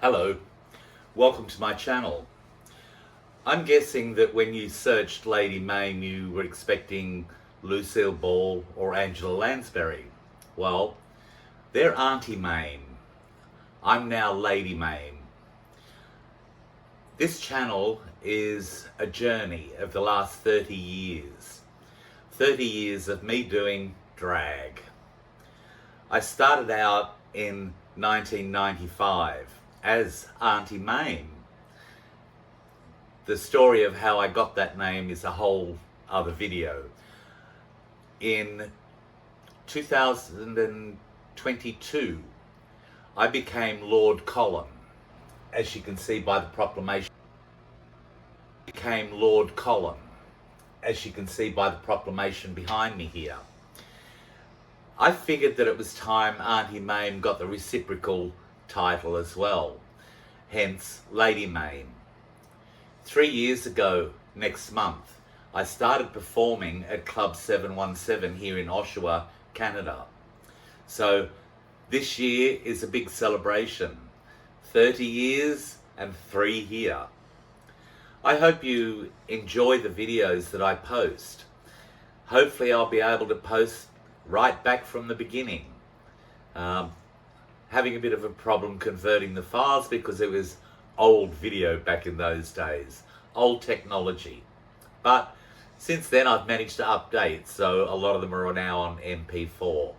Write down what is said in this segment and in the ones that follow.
Hello, welcome to my channel. I'm guessing that when you searched Lady Mame you were expecting Lucille Ball or Angela Lansbury. Well, they're Auntie Mame. I'm now Lady Mame. This channel is a journey of the last 30 years. 30 years of me doing drag. I started out in 1995 as Auntie Mame. The story of how I got that name is a whole other video. In 2022, I became Lord Colin, as you can see by the proclamation. Became Lord Colin, as you can see by the proclamation behind me here. I figured that it was time Auntie Mame got the reciprocal title as well, hence Lady Mame. 3 years ago, next month, I started performing at Club 717 here in Oshawa, Canada. So this year is a big celebration. 30 years and 3 here. I hope you enjoy the videos that I post. Hopefully I'll be able to post right back from the beginning. Having a bit of a problem converting the files because it was old video back in those days, old technology. But since then I've managed to update, so a lot of them are now on MP4.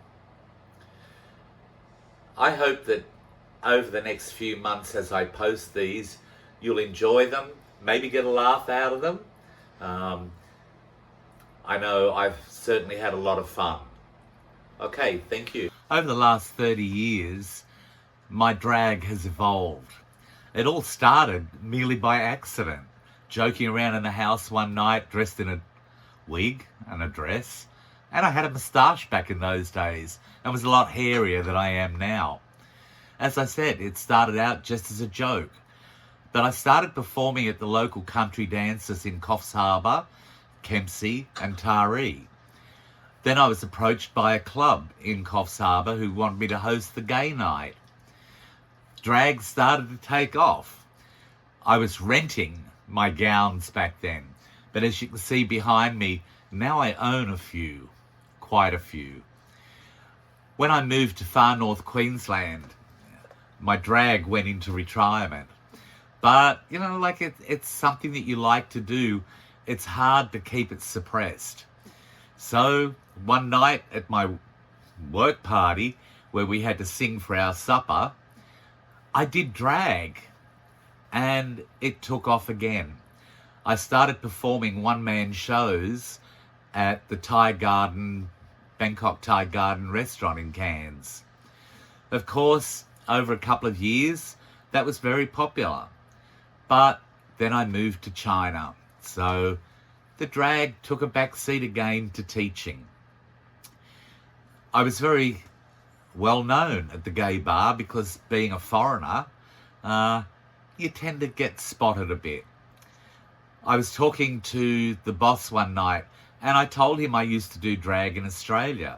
I hope that over the next few months as I post these, you'll enjoy them, maybe get a laugh out of them. I know I've certainly had a lot of fun. Okay, thank you. Over the last 30 years, my drag has evolved. It all started merely by accident. Joking around in the house one night, dressed in a wig and a dress. And I had a moustache back in those days. I was a lot hairier than I am now. As I said, it started out just as a joke. But I started performing at the local country dances in Coffs Harbour, Kempsey and Taree. Then I was approached by a club in Coffs Harbour who wanted me to host the gay night. Drag started to take off. I was renting my gowns back then, but as you can see behind me, now I own a few, quite a few. When I moved to far north Queensland, my drag went into retirement. But, you know, like it's something that you like to do. It's hard to keep it suppressed. So one night at my work party where we had to sing for our supper, I did drag and it took off again. I started performing one-man shows at the Bangkok Thai Garden restaurant in Cairns. Of course, over a couple of years, that was very popular. But then I moved to China. So the drag took a back seat again to teaching. I was very well known at the gay bar because being a foreigner, you tend to get spotted a bit. I was talking to the boss one night and I told him I used to do drag in Australia.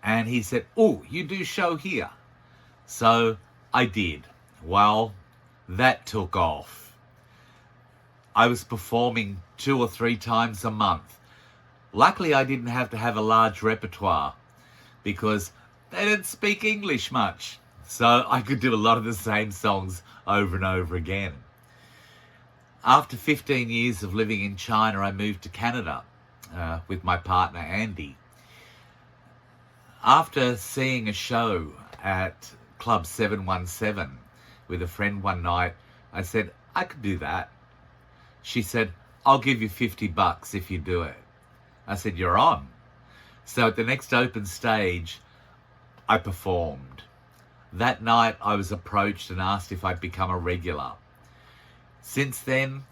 And he said, "Oh, you do show here?" So I did. Well, that took off. I was performing 2 or 3 times a month. Luckily, I didn't have to have a large repertoire because they didn't speak English much. So I could do a lot of the same songs over and over again. After 15 years of living in China, I moved to Canada with my partner, Andy. After seeing a show at Club 717 with a friend one night, I said, I could do that. She said, I'll give you $50 if you do it. I said, you're on. So at the next open stage, I performed. That night, I was approached and asked if I'd become a regular. Since then,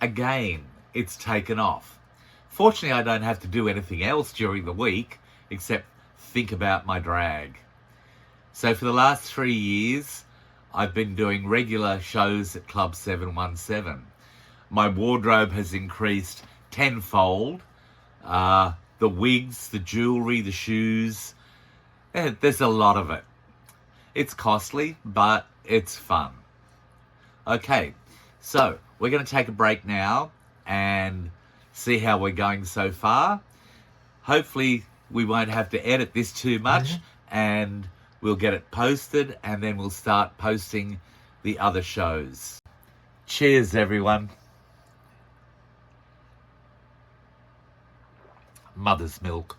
again, it's taken off. Fortunately, I don't have to do anything else during the week except think about my drag. So for the last 3 years, I've been doing regular shows at Club 717. My wardrobe has increased tenfold. The wigs, the jewellery, the shoes, there's a lot of it. It's costly, but it's fun. Okay, so we're going to take a break now and see how we're going so far. Hopefully we won't have to edit this too much, and we'll get it posted, and then we'll start posting the other shows. Cheers, everyone. Mother's milk.